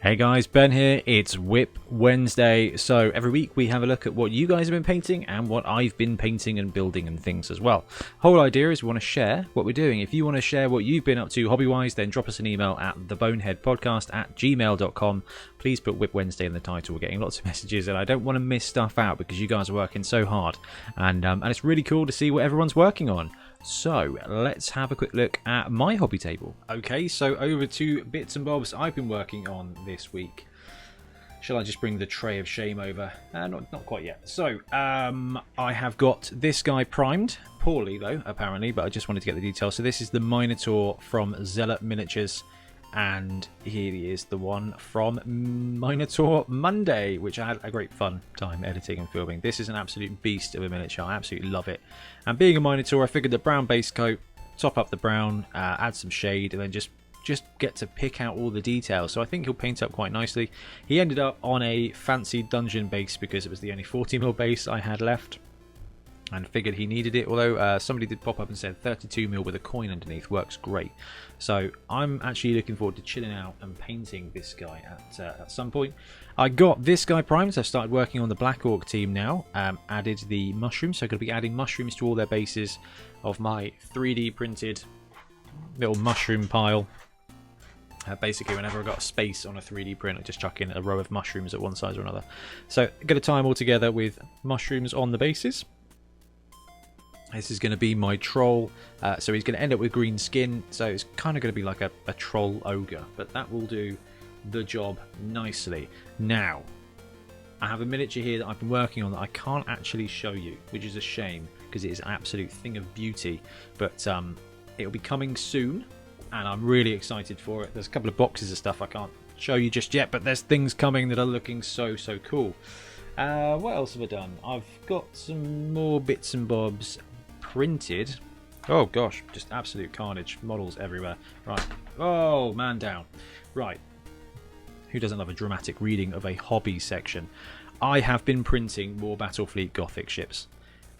Hey guys, Ben here. It's WIP Wednesday. So every week we have a look at what you guys have been painting and what I've been painting and building and things as well. Whole idea is we want to share what we're doing. If you want to share what you've been up to hobby-wise, then drop us an email at theboneheadpodcast@gmail.com. Please put WIP Wednesday in the title. We're getting lots of messages and I don't want to miss stuff out because you guys are working so hard. And it's really cool to see what everyone's working on. So let's have a quick look at my hobby table. Okay, so over to bits and bobs I've been working on this week. Shall I just bring the tray of shame over? Not quite yet. So I have got this guy primed, poorly though apparently, but I just wanted to get the details. So this is the Minotaur from Zealot Miniatures, and here is the one from Minotaur Monday, which I had a great fun time editing and filming. This is an absolute beast of a miniature. I absolutely love it. And being a Minotaur, I figured the brown base coat, top up the brown, add some shade, and then just get to pick out all the details. So I think he'll paint up quite nicely. He ended up on a fancy dungeon base because it was the only 40mm base I had left, and figured he needed it, although somebody did pop up and said 32mm with a coin underneath works great. So I'm actually looking forward to chilling out and painting this guy at some point. I got this guy primed, so I've started working on the Black Orc team now. Added the mushrooms, so I'm going to be adding mushrooms to all their bases of my 3D printed little mushroom pile. Basically, whenever I've got a space on a 3D print, I just chuck in a row of mushrooms at one side or another. So I'm going to tie them all together with mushrooms on the bases. This is going to be my troll, so he's going to end up with green skin, so it's kind of going to be like a troll ogre, but that will do the job nicely. Now, I have a miniature here that I've been working on that I can't actually show you, which is a shame, because it is an absolute thing of beauty, but it'll be coming soon, and I'm really excited for it. There's a couple of boxes of stuff I can't show you just yet, but there's things coming that are looking so cool. What else have I done? I've got some more bits and bobs printed. Oh gosh, just absolute carnage. Models everywhere. Right. Oh, man down. Right. Who doesn't love a dramatic reading of a hobby section? I have been printing more Battlefleet Gothic ships.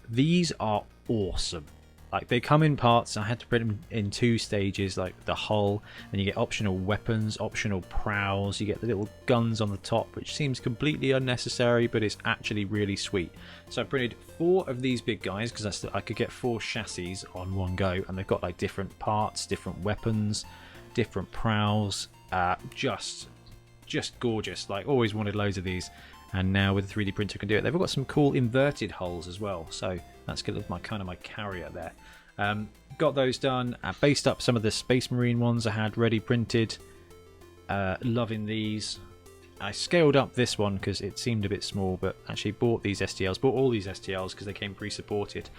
These are awesome. Like, they come in parts. I had to print them in 2 stages, like the hull, and you get optional weapons, optional prows, you get the little guns on the top, which seems completely unnecessary, but it's actually really sweet. So I printed 4 of these big guys, because I could get 4 chassis on one go, and they've got like different parts, different weapons, different prows, just gorgeous. Like, always wanted loads of these, and now with the 3D printer I can do it. They've got some cool inverted hulls as well, so that's good as my carrier there. Got those done. Based up some of the Space Marine ones I had ready printed. Loving these. I scaled up this one because it seemed a bit small, but actually bought these STLs. Bought all these STLs because they came pre-supported.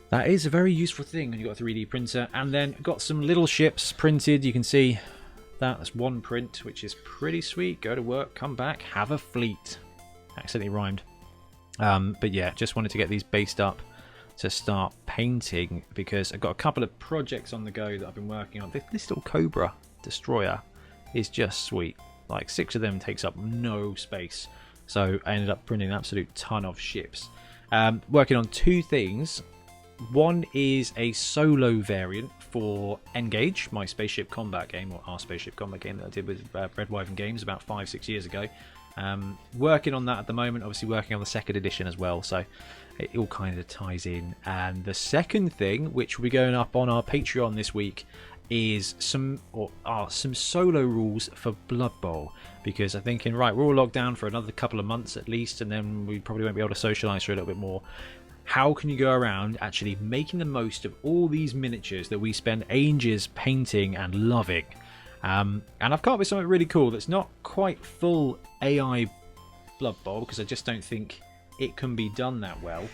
That is a very useful thing when you've got a 3D printer. And then got some little ships printed. You can see that's one print, which is pretty sweet. Go to work, come back, have a fleet. Accidentally rhymed. But yeah, just wanted to get these based up to start painting because I've got a couple of projects on the go that I've been working on. This little Cobra destroyer is just sweet. Like, 6 of them takes up no space, so I ended up printing an absolute ton of ships. Working on 2 things. One is a solo variant for Engage, my spaceship combat game, or our spaceship combat game that I did with Red Wyvern Games about 5-6 years ago. Working on that at the moment, obviously working on the 2nd edition as well, so it all kind of ties in. And the second thing, which will be going up on our Patreon this week, is some solo rules for Blood Bowl, because I'm thinking, right, we're all locked down for another couple of months at least, and then we probably won't be able to socialise for a little bit more. How can you go around actually making the most of all these miniatures that we spend ages painting and loving? And I've come up with something really cool that's not quite full AI Blood Bowl, because I just don't think it can be done that well.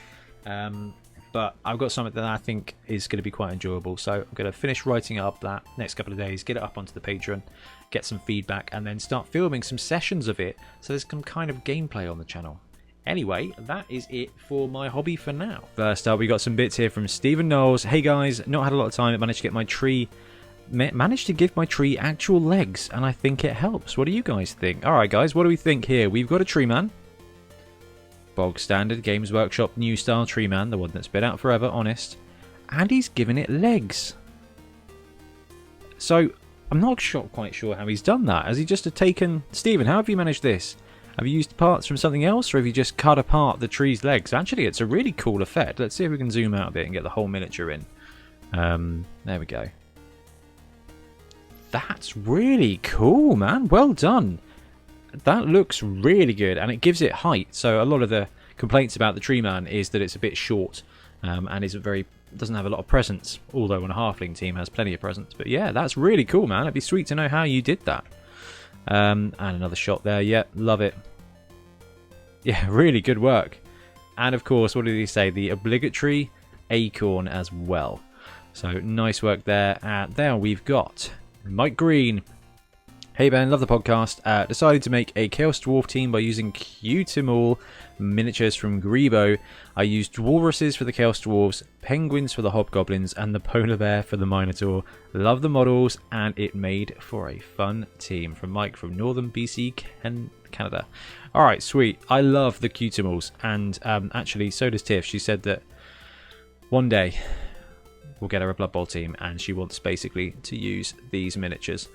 But I've got something that I think is going to be quite enjoyable. So I'm going to finish writing up that next couple of days, get it up onto the Patreon, get some feedback, and then start filming some sessions of it, so there's some kind of gameplay on the channel. Anyway, that is it for my hobby for now. First up, we got some bits here from Stephen Knowles. Hey guys, not had a lot of time, but managed to get my tree... Managed to give my tree actual legs, and I think it helps. What do you guys think? Alright guys, what do we think here? We've got a tree man. Bog standard Games Workshop new style tree man, the one that's been out forever, honest. And he's given it legs. So I'm not quite sure how he's done that. Has he just taken... Stephen, how have you managed this? Have you used parts from something else, or have you just cut apart the tree's legs? Actually, it's a really cool effect. Let's see if we can zoom out a bit and get the whole miniature in. There we go. That's really cool, man. Well done. That looks really good, and it gives it height. So a lot of the complaints about the tree man is that it's a bit short and doesn't have a lot of presence, although on a halfling team has plenty of presence. But yeah, that's really cool, man. It'd be sweet to know how you did that. And another shot there. Yeah, love it. Yeah, really good work. And of course, what did he say? The obligatory acorn as well. So nice work there. And there we've got Mike Green. Hey Ben, love the podcast. Decided to make a Chaos Dwarf team by using Qtimal miniatures from Grebo. I used Walruses for the Chaos Dwarves, Penguins for the Hobgoblins, and the Polar Bear for the Minotaur. Love the models, and it made for a fun team. From Mike from Northern BC, Canada. Alright, sweet. I love the Qtimals, and actually, so does Tiff. She said that one day we'll get her a Blood Bowl team, and she wants basically to use these miniatures.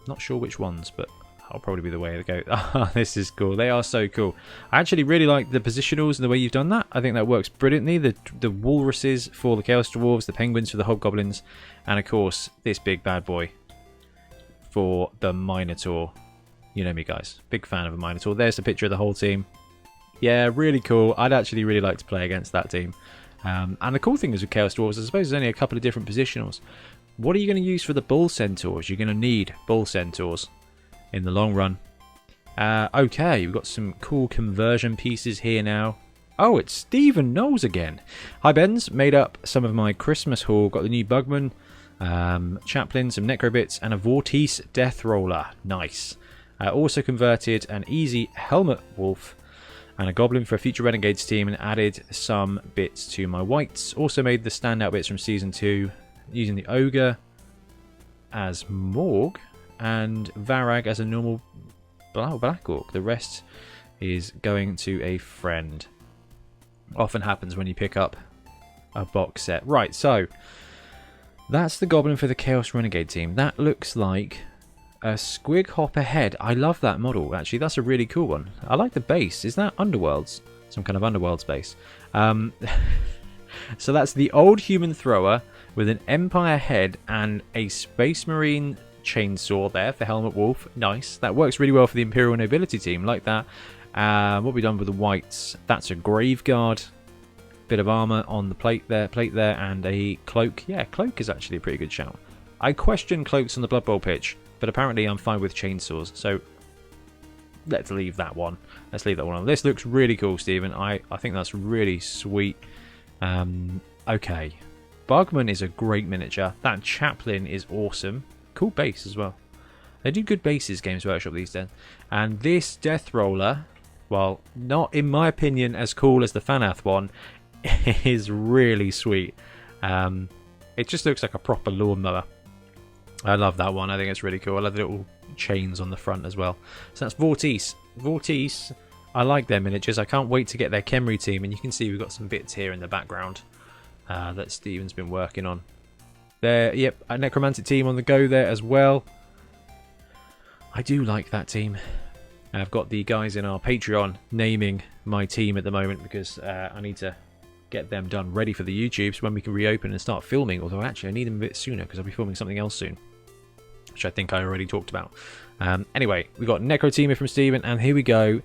Not sure which ones, but I'll probably be the way to go. Oh, this is cool. They are so cool. I actually really like the positionals and the way you've done that. I think that works brilliantly. The walruses for the Chaos Dwarves, the penguins for the hobgoblins, and of course this big bad boy for the Minotaur. You know me, guys. Big fan of a Minotaur. There's the picture of the whole team. Yeah, really cool. I'd actually really like to play against that team. And the cool thing is with Chaos Dwarves, I suppose there's only a couple of different positionals. What are you going to use for the bull centaurs? You're going to need bull centaurs in the long run. Okay, we've got some cool conversion pieces here now. Oh, it's Stephen Knowles again. Hi, Benz. Made up some of my Christmas haul. Got the new Bagman, Chaplain, some Necro bits, and a Vortice Death Roller. Nice. Also converted an easy Helmet Wolf and a Goblin for a future Renegades team, and added some bits to my whites. Also made the standout bits from Season 2. Using the Ogre as Morg and Varag as a normal Black Orc. The rest is going to a friend. Often happens when you pick up a box set. Right, so that's the Goblin for the Chaos Renegade team. That looks like a Squig Hopper head. I love that model, actually. That's a really cool one. I like the base. Is that Underworld's? Some kind of Underworld's base. So that's the old human thrower with an Empire head and a Space Marine chainsaw there for Helmet Wolf. Nice. That works really well for the Imperial Nobility team. Like that. What have we done with the whites? That's a Grave Guard. Bit of armor on the plate there, and a cloak. Yeah, cloak is actually a pretty good shout. I question cloaks on the Blood Bowl pitch, but apparently I'm fine with chainsaws. So let's leave that one. Let's leave that one on. This looks really cool, Stephen. I think that's really sweet. Okay. Bagman is a great miniature. That Chaplain is awesome. Cool base as well. They do good bases, Games Workshop, these days. And this Death Roller, while not, in my opinion, as cool as the Fanath one, is really sweet. It just looks like a proper lawnmower. I love that one. I think it's really cool. I love the little chains on the front as well. So that's Vortice. Vortice, I like their miniatures. I can't wait to get their Khemri team. And you can see we've got some bits here in the background that Steven's been working on. There, yep, a Necromantic team on the go there as well. I do like that team. I've got the guys in our Patreon naming my team at the moment because I need to get them done ready for the YouTubes when we can reopen and start filming. Although actually I need them a bit sooner because I'll be filming something else soon, which I think I already talked about. Anyway, we've got Necro team here from Steven, and here we go.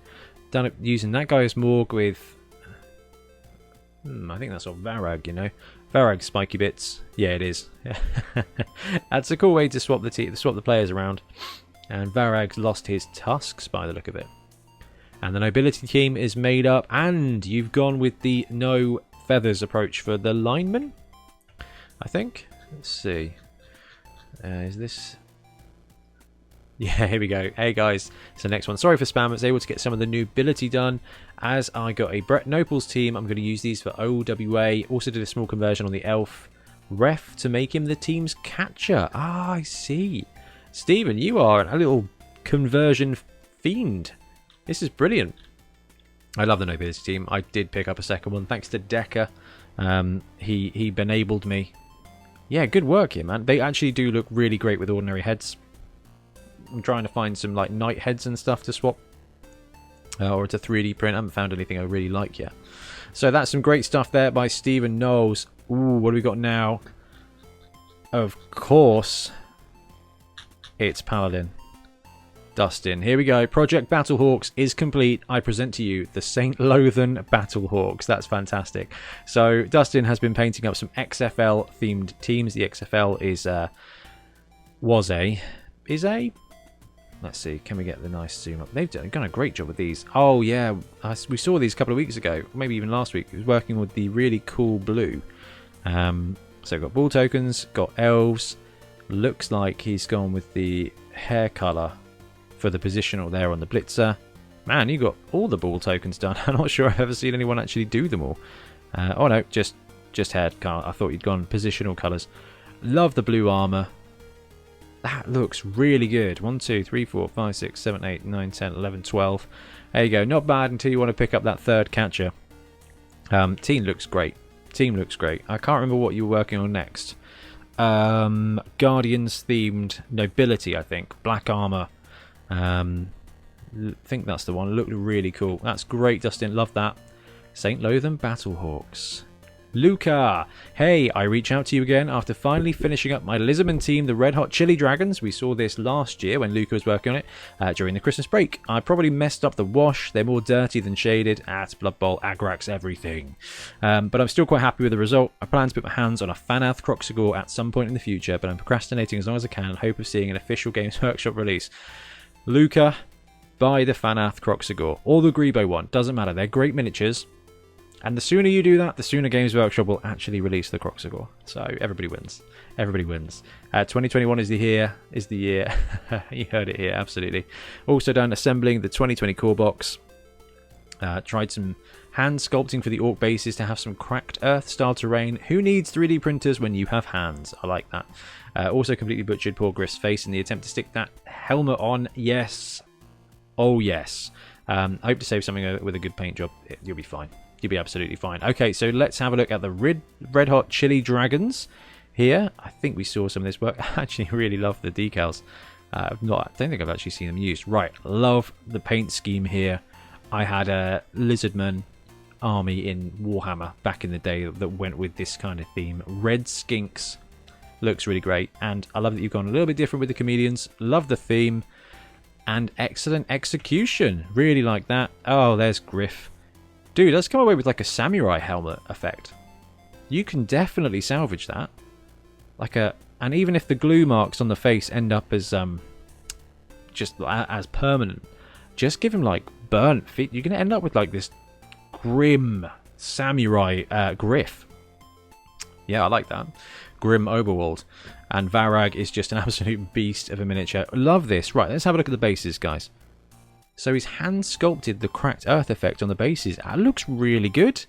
Done it using that guy's Morg with I think that's on Varag, you know. Varag spiky bits. Yeah, it is. That's a cool way to swap the players around. And Varag's lost his tusks by the look of it. And the nobility team is made up, and you've gone with the no feathers approach for the lineman, I think. Let's see. Is this... Yeah, here we go. Hey guys, it's the next one. Sorry for spam. I was able to get some of the nobility done. As I got a Brett Nopals team, I'm going to use these for OWA. Also did a small conversion on the elf ref to make him the team's catcher. Ah, I see. Stephen, you are a little conversion fiend. This is brilliant. I love the nobility team. I did pick up a second one thanks to Decker. He enabled me Yeah, good work here, man. They actually do look really great with ordinary heads. I'm trying to find some like knight heads and stuff to swap. Or to 3D print. I haven't found anything I really like yet. So that's some great stuff there by Stephen Knowles. Ooh, what do we got now? Of course, it's Paladin. Dustin. Here we go. Project Battlehawks is complete. I present to you the St. Lothan Battlehawks. That's fantastic. So Dustin has been painting up some XFL themed teams. The XFL is let's see, can we get the nice zoom up? They've done a great job with these. Oh yeah, we saw these a couple of weeks ago, maybe even last week. He was working with the really cool blue. So we've got ball tokens, got elves. Looks like he's gone with the hair colour for the positional there on the blitzer. Man, you got all the ball tokens done. I'm not sure I've ever seen anyone actually do them all. Oh no, just hair. I thought you'd gone positional colours. Love the blue armour. That looks really good. 1, 2, 3, 4, 5, 6, 7, 8, 9, 10, 11, 12. There you go. Not bad until you want to pick up that third catcher. Team looks great. Team looks great. I can't remember what you were working on next. Guardians themed nobility, I think. Black armor. I think that's the one. Looked really cool. That's great, Dustin. Love that. St. Lothan Battlehawks. Luca, hey, I reach out to you again after finally finishing up my Lizardman team, the Red Hot Chili Dragons. We saw this last year when Luca was working on it during the Christmas break. I probably messed up the wash. They're more dirty than shaded. It's Blood Bowl, Agrax, everything. But I'm still quite happy with the result. I plan to put my hands on a Fanath Croxagore at some point in the future, but I'm procrastinating as long as I can in hope of seeing an official Games Workshop release. Luca, buy the Fanath Croxagore or the Grebo one. Doesn't matter. They're great miniatures. And the sooner you do that, the sooner Games Workshop will actually release the Croxagore. So everybody wins. Everybody wins. 2021 is the year. You heard it here, absolutely. Also done assembling the 2020 core box. Tried some hand sculpting for the orc bases to have some cracked earth style terrain. Who needs 3D printers when you have hands? I like that. Also completely butchered poor Griff's face in the attempt to stick that helmet on. Yes. Oh yes. I hope to save something with a good paint job. You'll be fine. You'll be absolutely fine. Okay, so let's have a look at the Red Hot Chili Dragons here. I think we saw some of this work. I actually really love the decals. I don't think I've actually seen them used. Right, love the paint scheme here. I had a Lizardman army in Warhammer back in the day that went with this kind of theme. Red skinks. Looks really great. And I love that you've gone a little bit different with the comedians. Love the theme. And excellent execution. Really like that. Oh, there's Griff. Dude, let's come away with like a samurai helmet effect. You can definitely salvage that. And even if the glue marks on the face end up as just as permanent, just give him like burnt feet. You're gonna end up with like this grim samurai Griff. Yeah, I like that. Grim Overworld. And Varag is just an absolute beast of a miniature. Love this. Right, let's have a look at the bases, guys. So he's hand sculpted the cracked earth effect on the bases. That looks really good.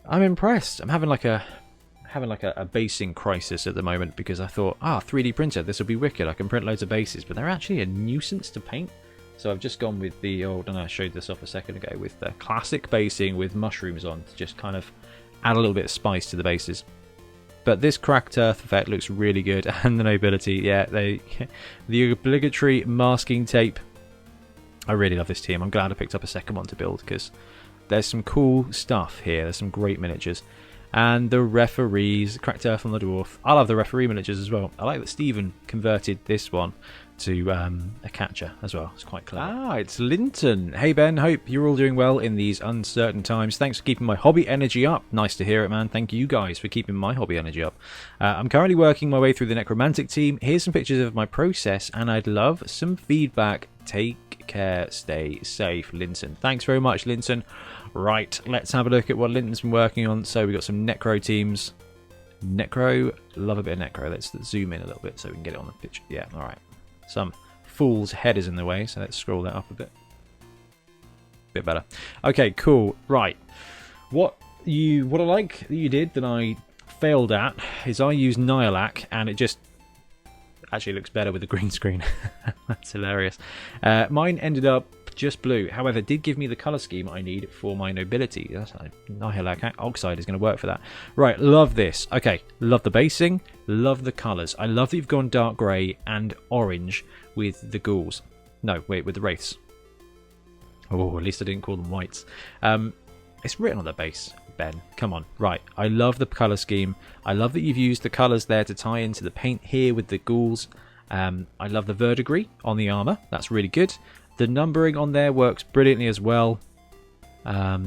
I'm impressed. I'm having like a basing crisis at the moment because I thought, 3D printer, this will be wicked. I can print loads of bases, but they're actually a nuisance to paint. So I've just gone with the old, and I showed this off a second ago, with the classic basing with mushrooms on to just kind of add a little bit of spice to the bases. But this cracked earth effect looks really good, and the nobility, yeah, the obligatory masking tape. I really love this team. I'm glad I picked up a second one to build because there's some cool stuff here. There's some great miniatures. And the referees, cracked earth on the dwarf. I love the referee miniatures as well. I like that Stephen converted this one to a catcher as well. It's quite clever. It's Linton. Hey Ben, hope you're all doing well in these uncertain times. Thanks for keeping my hobby energy up. Nice to hear it, man. Thank you guys for keeping my hobby energy up. I'm currently working my way through the Necromantic team. Here's some pictures of my process, and I'd love some feedback. Take care, stay safe, Linton. Thanks very much, Linton. Right, let's have a look at what Linton's been working on. So we've got some Necro teams. Necro, love a bit of Necro. Let's zoom in a little bit so we can get it on the picture. Yeah, all right. Some fool's head is in the way, so let's scroll that up a bit. Bit better. Okay, cool. Right. What I like that you did that I failed at is I used Nihilak, and it just actually looks better with the green screen. That's hilarious. Mine ended up just blue. However, it did give me the colour scheme I need for my nobility. That's Nihilak Oxide is going to work for that. Right, love this. Okay, love the basing, love the colours. I love that you've gone dark grey and orange with the ghouls. No, wait, with the wraiths. Oh, at least I didn't call them whites. It's written on the base, Ben. Come on. Right, I love the colour scheme. I love that you've used the colours there to tie into the paint here with the ghouls. I love the verdigris on the armour. That's really good. The numbering on there works brilliantly as well. I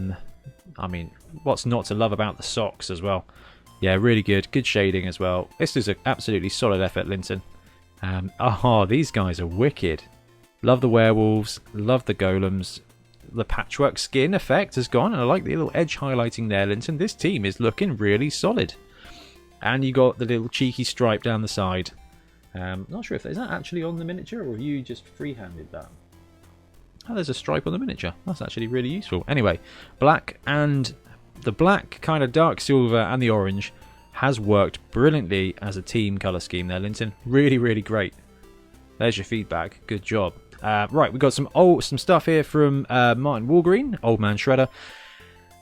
mean, what's not to love about the socks as well? Yeah, really good. Good shading as well. This is an absolutely solid effort, Linton. These guys are wicked. Love the werewolves. Love the golems. The patchwork skin effect has gone, and I like the little edge highlighting there, Linton. This team is looking really solid. And you got the little cheeky stripe down the side. Not sure if is that actually on the miniature, or have you just free-handed that? Oh, there's a stripe on the miniature. That's actually really useful. Anyway, black and the black, kind of dark silver, and the orange has worked brilliantly as a team colour scheme there, Linton. Really, really great. There's your feedback. Good job. Right, we've got some stuff here from Martin Walgreen, Old Man Shredder.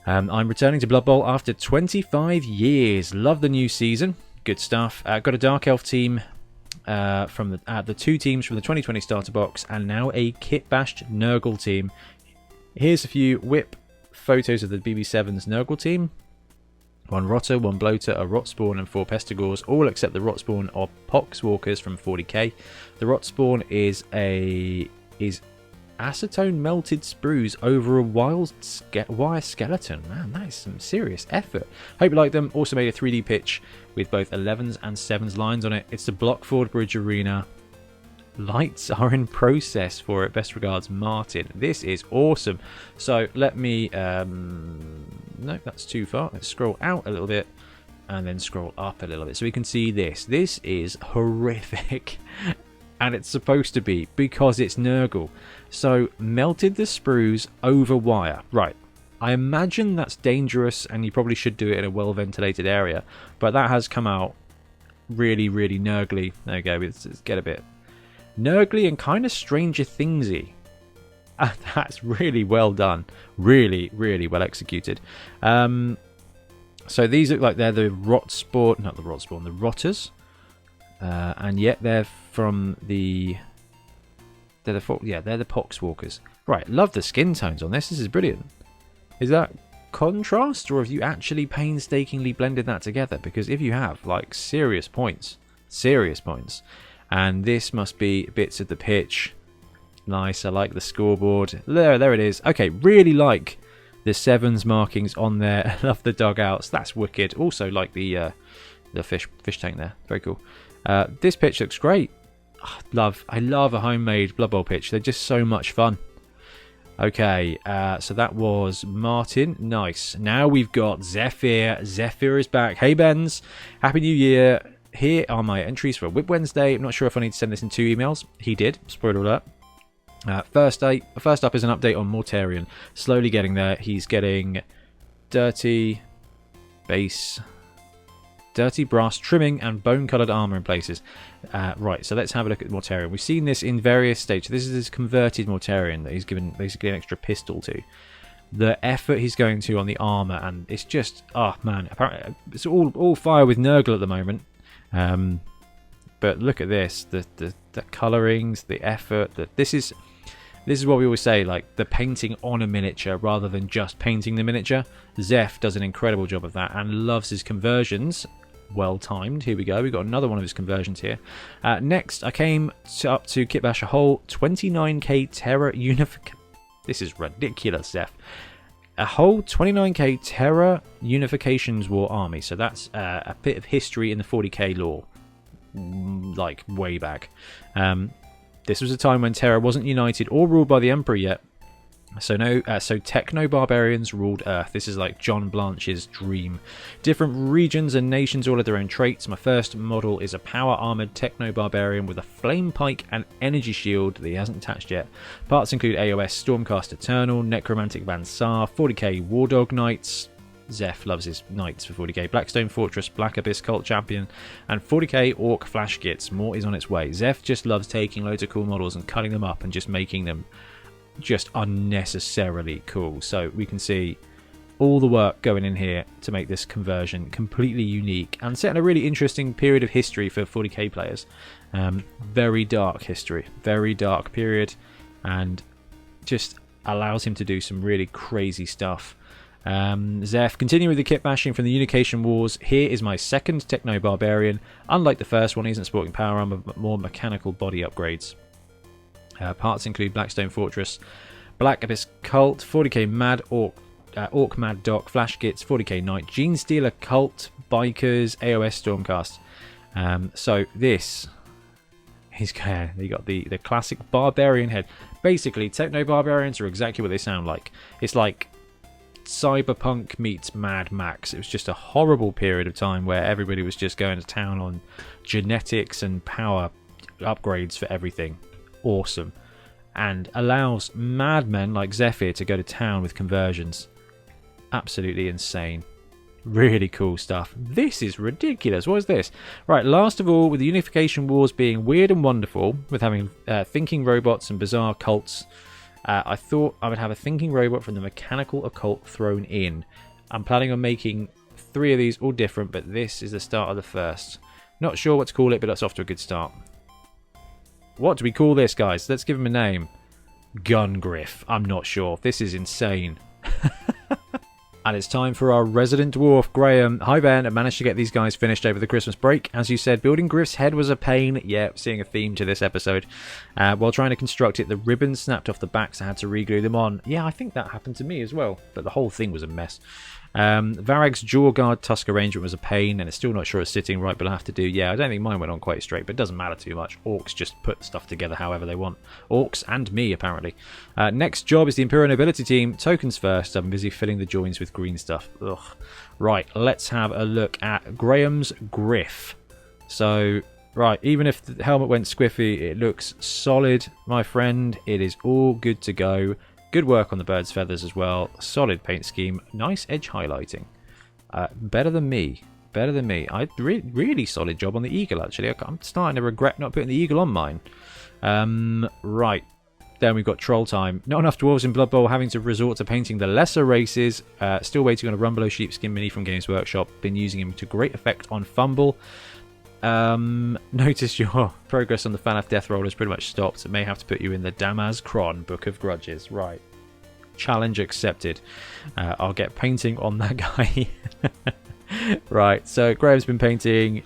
I'm returning to Blood Bowl after 25 years. Love the new season. Good stuff. Got a Dark Elf team from the two teams from the 2020 starter box, and now a kit-bashed Nurgle team. Here's a few WIP photos of the BB7's Nurgle team. 1 Rotter, 1 Bloater, a Rotspawn, and 4 Pestigors, all except the Rotspawn are Poxwalkers from 40k. The Rotspawn is acetone melted sprues over a wire skeleton. Man, that is some serious effort. Hope you like them. Also made a 3D pitch with both 11s and 7s lines on it. It's the Blockford Bridge Arena. Lights are in process for it. Best regards, Martin. This is awesome. So let me no, that's too far. Let's scroll out a little bit and then scroll up a little bit so we can see this. This is horrific. And it's supposed to be, because it's Nurgle. So melted the sprues over wire. Right, I imagine that's dangerous and you probably should do it in a well ventilated area, but that has come out really, really Nurgly. There we go. Let's get a bit Nurgly and kind of Stranger Thingsy. That's really well done. Really, really well executed. So these look like they're the Rotspawn, not the Rotspawn, the Rotters. And yet they're from the... they're the Poxwalkers. Right, love the skin tones on this. This is brilliant. Is that contrast, or have you actually painstakingly blended that together? Because if you have, like, serious points. Serious points. And this must be bits of the pitch. Nice, I like the scoreboard. There it is. Okay, really like the 7s markings on there. I love the dugouts. That's wicked. Also like the fish tank there. Very cool. This pitch looks great. I love a homemade Blood Bowl pitch. They're just so much fun. Okay, so that was Martin. Nice. Now we've got Zephyr. Zephyr is back. Hey, Benz. Happy New Year. Here are my entries for WIP Wednesday. I'm not sure if I need to send this in 2 emails. He did. Spoiler alert. First up is an update on Mortarion. Slowly getting there. He's getting dirty base, dirty brass trimming, and bone-coloured armour in places. Right, so let's have a look at Mortarion. We've seen this in various stages. This is his converted Mortarion that he's given basically an extra pistol to. The effort he's going to on the armour, and it's just, oh man, apparently it's all fire with Nurgle at the moment. But look at this, the colourings, the effort. This is what we always say, like the painting on a miniature rather than just painting the miniature. Zeph does an incredible job of that and loves his conversions. Well timed. Here we go. We've got another one of his conversions here. Next, I came up to kitbash a whole 29k Terra Unification. This is ridiculous, Zeph. A whole 29k Terra Unifications War army. So that's a bit of history in the 40k lore. Like way back. This was a time when Terra wasn't united or ruled by the Emperor yet. So Techno Barbarians ruled Earth. This is like John Blanche's dream. Different regions and nations all have their own traits. My first model is a power armoured Techno Barbarian with a flame pike and energy shield that he hasn't attached yet. Parts include AOS Stormcast Eternal, Necromantic Vansar, 40k Wardog Knights. Zeph loves his knights for 40k. Blackstone Fortress, Black Abyss Cult Champion, and 40k Orc Flash Kits. More is on its way. Zeph just loves taking loads of cool models and cutting them up and just making them just unnecessarily cool. So we can see all the work going in here to make this conversion completely unique and set in a really interesting period of history for 40k players. Very dark history, very dark period, and just allows him to do some really crazy stuff. Zeph, continuing with the kit bashing from the Unification Wars, here is my second Techno Barbarian. Unlike the first one, he isn't sporting power armor but more mechanical body upgrades. Parts include Blackstone Fortress, Black Abyss Cult, 40k Mad Orc, Orc Mad Doc, Flash Gits, 40k Knight, Gene Stealer Cult, Bikers, AOS Stormcast. So this, you got the classic Barbarian head. Basically, Techno Barbarians are exactly what they sound like. It's like Cyberpunk meets Mad Max. It was just a horrible period of time where everybody was just going to town on genetics and power upgrades for everything. Awesome. And allows madmen like Zephyr to go to town with conversions. Absolutely insane. Really cool stuff. This is ridiculous. What is this? Right, last of all, with the Unification Wars being weird and wonderful, with having thinking robots and bizarre cults, I thought I would have a thinking robot from the mechanical occult thrown in. I'm planning on making 3 of these, all different, but this is the start of the first. Not sure what to call it, but that's off to a good start. What do we call this, guys? Let's give him a name. Gungriff. I'm not sure. This is insane. And it's time for our resident dwarf, Graham. Hi, Ben. I managed to get these guys finished over the Christmas break. As you said, building Griff's head was a pain. Yeah, seeing a theme to this episode. While trying to construct it, the ribbons snapped off the backs. I had to re-glue them on. Yeah, I think that happened to me as well. But the whole thing was a mess. Varag's jaw guard tusk arrangement was a pain, and it's still not sure it's sitting right, but I'll have to do. Yeah, I don't think mine went on quite straight, but it doesn't matter too much. Orcs just put stuff together however they want. Orcs and me, apparently. Next job is the Imperial Nobility team. Tokens first. I'm busy filling the joins with green stuff. Ugh. Right, let's have a look at Graham's Griff. So, right, even if the helmet went squiffy, it looks solid, my friend. It is all good to go. Good work on the bird's feathers as well. Solid paint scheme. Nice edge highlighting. Better than me. Better than me. Really solid job on the eagle, actually. I'm starting to regret not putting the eagle on mine. Right. Then we've got Troll Time. Not enough dwarves in Blood Bowl, having to resort to painting the lesser races. Still waiting on a Rumbelow Sheepskin Mini from Games Workshop. Been using him to great effect on Fumble. Notice your progress on the Fanath Death Roll has pretty much stopped. It may have to put you in the Damaz Kron Book of Grudges. Right. Challenge accepted. I'll get painting on that guy. Right, so Graham's been painting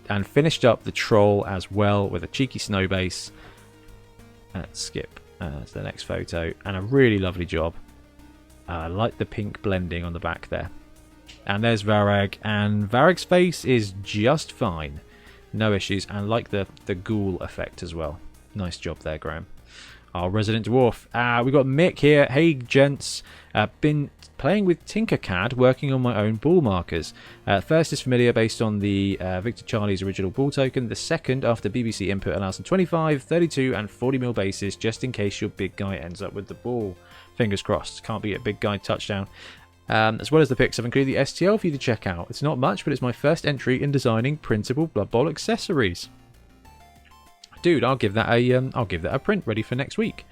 and finished up the troll as well with a cheeky snow base. Let's skip to the next photo. And a really lovely job. I like the pink blending on the back there. And there's Varag, and Varag's face is just fine. No issues, and like the ghoul effect as well. Nice job there, Graham. Our resident dwarf. We've got Mick here. Hey, gents. Been playing with Tinkercad, working on my own ball markers. First is familiar based on the Victor Charlie's original ball token. The second, after BBC input, allows some 25, 32, and 40mm bases, just in case your big guy ends up with the ball. Fingers crossed. Can't be a big guy touchdown. As well as the pics, I've included the STL for you to check out. It's not much, but it's my first entry in designing printable Blood Bowl accessories. Dude, I'll give that a print ready for next week.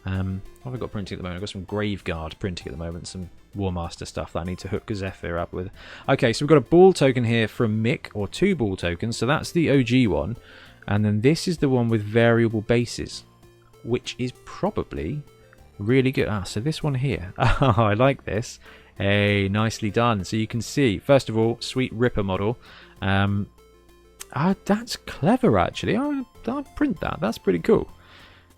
What have I got printing at the moment? I've got some Graveguard printing at the moment, some Warmaster stuff that I need to hook Zephyr up with. Okay, so we've got a ball token here from Mick, or 2 ball tokens, so that's the OG one. And then this is the one with variable bases, which is probably really good. So this one here. Oh, I like this. Hey, nicely done. So you can see, first of all, sweet Ripper model. That's clever, actually. I'll print that. That's pretty cool.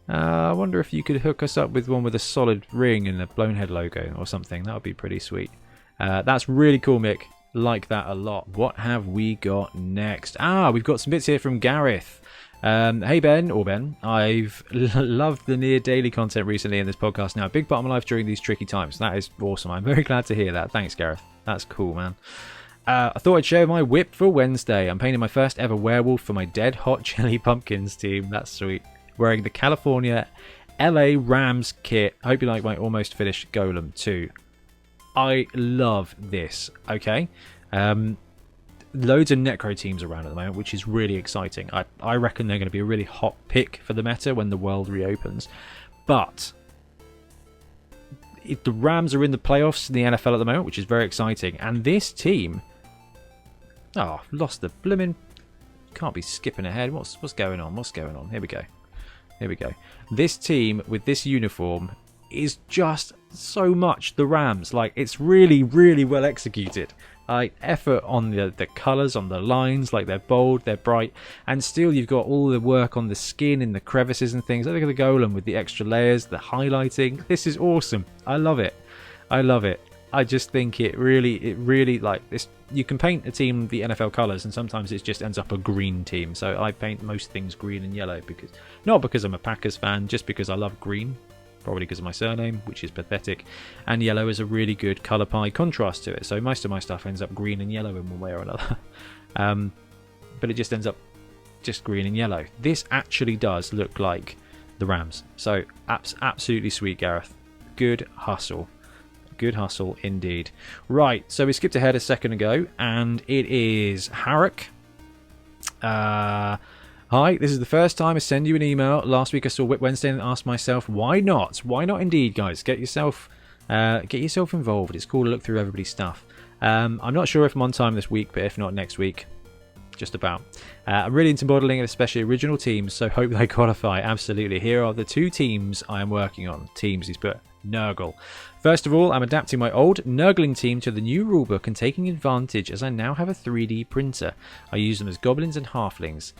I wonder if you could hook us up with one with a solid ring and a Bonehead logo or something. That would be pretty sweet. That's really cool, Mick. Like that a lot. What have we got next? We've got some bits here from Gareth. Hey Ben, I've loved the near daily content recently in this podcast now. A big part of my life during these tricky times. That is awesome. I'm very glad to hear that. Thanks, Gareth. That's cool, man. I thought I'd share my WIP for Wednesday. I'm painting my first ever werewolf for my Dead Hot Chili Pumpkins team. That's sweet. Wearing the California LA Rams kit. I hope you like my almost finished golem too. I love this. Okay. Loads of necro teams around at the moment, which is really exciting. I reckon they're going to be a really hot pick for the meta when the world reopens. But the Rams are in the playoffs in the NFL at the moment, which is very exciting. And this team... Oh, lost the blimmin'... Can't be skipping ahead. What's going on? What's going on? Here we go. Here we go. This team with this uniform is just so much the Rams. Like, it's really, really well executed. Effort on the colours, on the lines, like they're bold, they're bright, and still you've got all the work on the skin and the crevices and things. Look at the golem with the extra layers, the highlighting. This is awesome. I love it. I love it. I just think it really like this. You can paint a team the NFL colours, and sometimes it just ends up a green team. So I paint most things green and yellow not because I'm a Packers fan, just because I love green. Probably because of my surname, which is pathetic, and yellow is a really good colour pie contrast to it, so most of my stuff ends up green and yellow in one way or another. But it just ends up just green and yellow. This actually does look like the Rams, so absolutely sweet, Gareth. Good hustle indeed. Right, so we skipped ahead a second ago, and it is Harrick. Hi, this is the first time I send you an email. Last week I saw WIP Wednesday and asked myself, why not? Why not indeed, guys? Get yourself involved. It's cool to look through everybody's stuff. I'm not sure if I'm on time this week, but if not, next week. Just about. I'm really into modelling, and especially original teams, so hope they qualify. Absolutely. Here are the 2 teams I am working on. Teams, he's put Nurgle. First of all, I'm adapting my old Nurgling team to the new rulebook and taking advantage as I now have a 3D printer. I use them as goblins and halflings.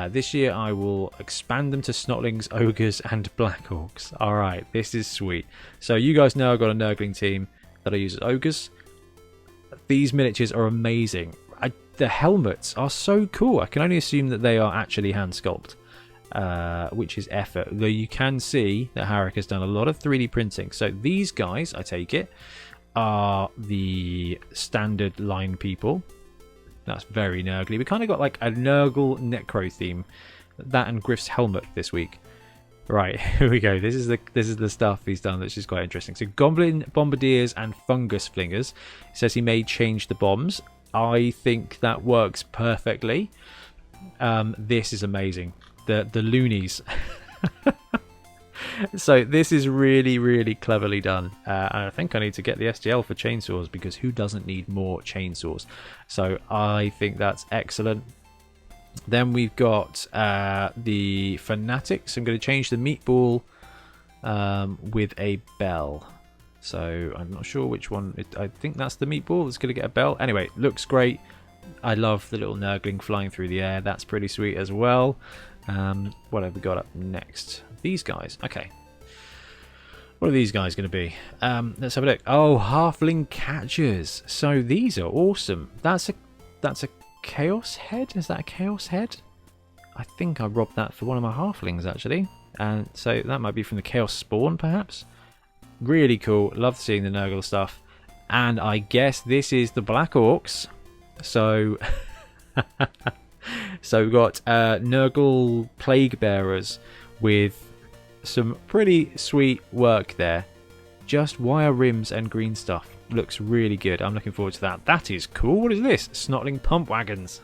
This year I will expand them to snotlings, ogres and black orcs. Alright, this is sweet. So you guys know I've got a Nurgling team that I use as ogres. These miniatures are amazing. The helmets are so cool. I can only assume that they are actually hand sculpt. Which is effort, though you can see that Harrick has done a lot of 3D printing. So these guys, I take it, are the standard line people. That's very Nurgly. We kind of got like a Nurgle Necro theme. That and Griff's helmet this week. Right, here we go. This is the stuff he's done, which is quite interesting. So Goblin Bombardiers and Fungus Flingers. He says he may change the bombs. I think that works perfectly. This is amazing. The loonies. So this is really, really cleverly done. And I think I need to get the STL for chainsaws, because who doesn't need more chainsaws? So I think that's excellent. Then we've got the Fanatics. I'm going to change the meatball with a bell. So I'm not sure which one. I think that's the meatball that's going to get a bell. Anyway, looks great. I love the little Nurgling flying through the air. That's pretty sweet as well. What have we got up next? These guys. Okay. What are these guys going to be? Let's have a look. Oh, Halfling Catchers. So these are awesome. That's a Chaos Head? Is that a Chaos Head? I think I robbed that for one of my Halflings, actually. And so that might be from the Chaos Spawn, perhaps. Really cool. Love seeing the Nurgle stuff. And I guess this is the Black Orcs. So... So we've got Nurgle Plague Bearers with some pretty sweet work there. Just wire rims and green stuff. Looks really good. I'm looking forward to that. That is cool. What is this? Snotling Pump Wagons.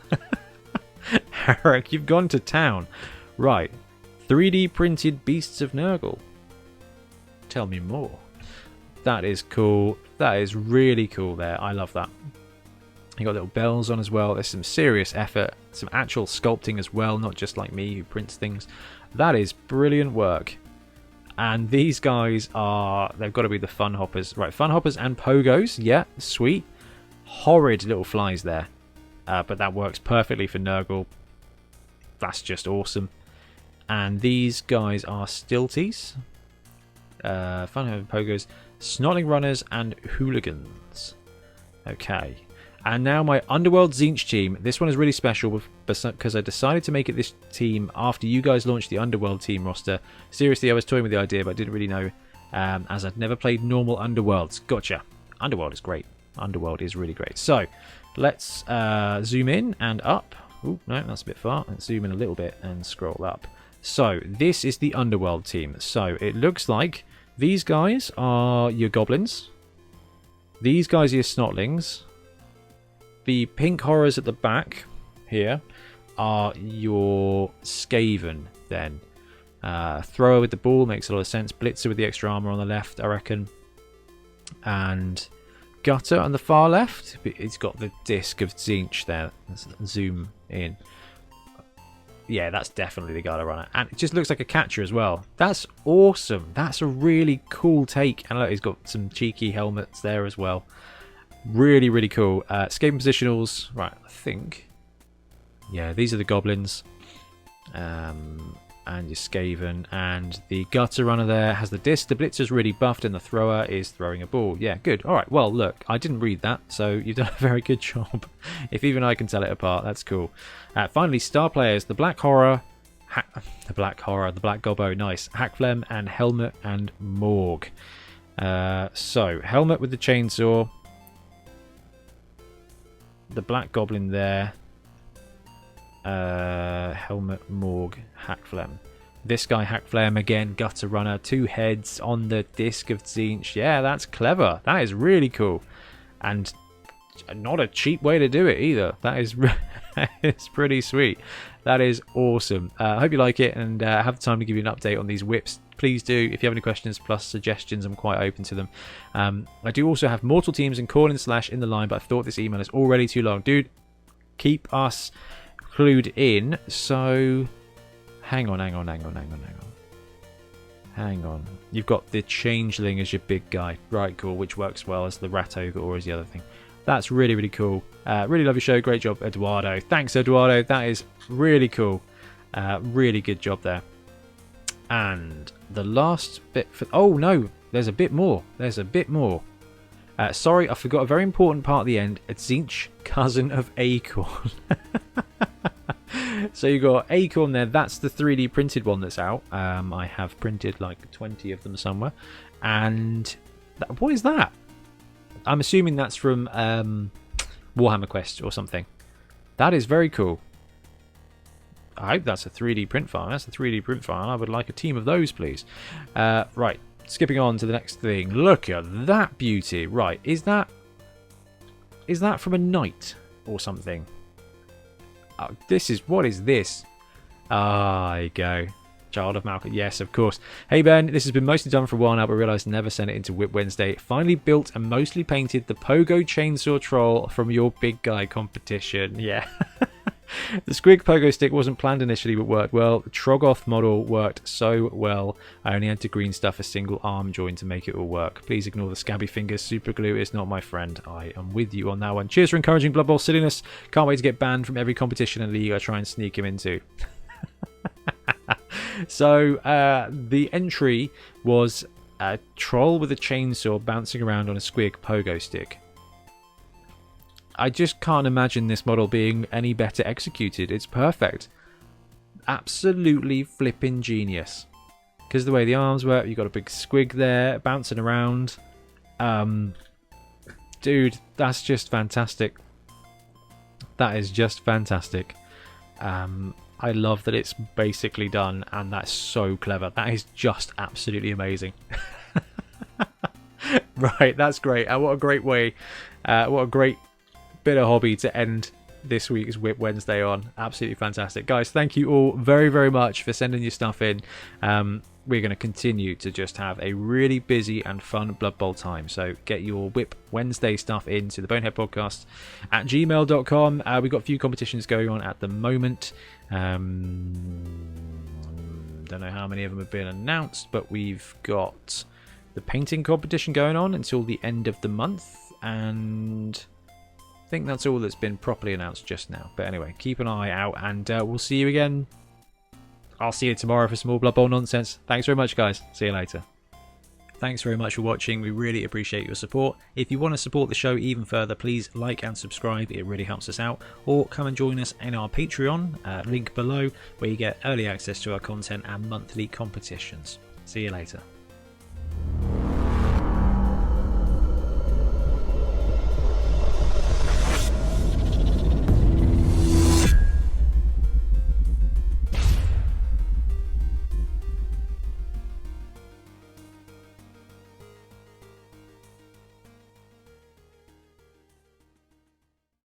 Harrick, you've gone to town. Right. 3D printed Beasts of Nurgle. Tell me more. That is cool. That is really cool there. I love that. You got little bells on as well. There's some serious effort, some actual sculpting as well, not just like me who prints things. That is brilliant work. And these guys they've got to be the Fun Hoppers. Right, Fun Hoppers and Pogos. Yeah, sweet. Horrid little flies there. But that works perfectly for Nurgle. That's just awesome. And these guys are Stilties. Fun Hoppers, Pogos, Snotling Runners and Hooligans. Okay. And now my Underworld Zinc team. This one is really special because I decided to make it this team after you guys launched the Underworld team roster. Seriously, I was toying with the idea, but I didn't really know, as I'd never played normal Underworlds. Gotcha. Underworld is great. Underworld is really great. So, let's zoom in and up. Oh, no, that's a bit far. Let's zoom in a little bit and scroll up. So, this is the Underworld team. So, it looks like these guys are your goblins. These guys are your snotlings. The pink horrors at the back here are your Skaven then. Thrower with the ball makes a lot of sense. Blitzer with the extra armor on the left, I reckon. And Gutter on the far left. It's got the disc of Zinc there. Let's zoom in. Yeah, that's definitely the Gutter runner. And it just looks like a catcher as well. That's awesome. That's a really cool take. And look, he's got some cheeky helmets there as well. Really, really cool. Escaping positionals. Right, I think. Yeah, these are the goblins. And your Skaven. And the Gutter runner there has the disc. The Blitzer's really buffed and the thrower is throwing a ball. Yeah, good. Alright, well, look, I didn't read that, so you've done a very good job. If even I can tell it apart, that's cool. Finally, star players. The Black Horror, the Black Gobbo, nice. Hackflem and Helmet and Morg. So, Helmet with the chainsaw. The Black Goblin there. Helmet, Morg, Hackflem. This guy, Hackflem, again, Gutter runner, 2 heads on the disc of Zinc. Yeah, that's clever. That is really cool. And not a cheap way to do it either. That is it's pretty sweet. That is awesome. I hope you like it and have the time to give you an update on these whips. Please do. If you have any questions plus suggestions, I'm quite open to them. I do also have Mortal Teams and Corn and / in the line, but I thought this email is already too long. Dude, keep us clued in. So hang on. You've got the Changeling as your big guy. Right, cool, which works well as the Rat Ogre or as the other thing. That's really, really cool. Really love your show. Great job, Eduardo. Thanks, Eduardo. That is really cool. Really good job there. And the last bit for... Oh, no. There's a bit more. Sorry, I forgot a very important part at the end. It's Zinc, cousin of Acorn. So you got Acorn there. That's the 3D printed one that's out. I have printed like 20 of them somewhere. And what is that? I'm assuming that's from Warhammer Quest or something. That is very cool. I hope that's a 3D print file. That's a 3D print file. I would like a team of those, please. Right, skipping on to the next thing. Look at that beauty. Right, is that from a knight or something? Oh, what is this? Ah, there you go. Child of Malcolm. Yes, of course. Hey, Ben, this has been mostly done for a while now, but realised never sent it into WIP Wednesday. Finally built and mostly painted the Pogo Chainsaw Troll from your big guy competition. Yeah. The Squig Pogo Stick wasn't planned initially, but worked well. The Troggoth model worked so well. I only had to green stuff a single arm join to make it all work. Please ignore the scabby fingers. Super glue is not my friend. I am with you on that one. Cheers for encouraging Blood Bowl silliness. Can't wait to get banned from every competition and league I try and sneak him into. So, the entry was a troll with a chainsaw bouncing around on a Squig Pogo Stick. I just can't imagine this model being any better executed. It's perfect. Absolutely flipping genius. Because the way the arms work, you've got a big squig there bouncing around. Dude, that's just fantastic. That is just fantastic. I love that it's basically done, and that's so clever. That is just absolutely amazing. Right, that's great. What a great way. What a great bit of hobby to end this week's WIP Wednesday on. Absolutely fantastic. Guys, thank you all very, very much for sending your stuff in. We're going to continue to just have a really busy and fun Blood Bowl time. So get your WIP Wednesday stuff into the Bonehead Podcast at gmail.com. We've got a few competitions going on at the moment. Don't know how many of them have been announced, but we've got the painting competition going on until the end of the month, and I think that's all that's been properly announced just now. But anyway, keep an eye out, and we'll see you again. I'll see you tomorrow for some more Blood Bowl nonsense. Thanks very much, guys. See you later. Thanks very much for watching. We really appreciate your support. If you want to support the show even further, please like and subscribe. It really helps us out. Or come and join us in our Patreon, link below, where you get early access to our content and monthly competitions. See you later.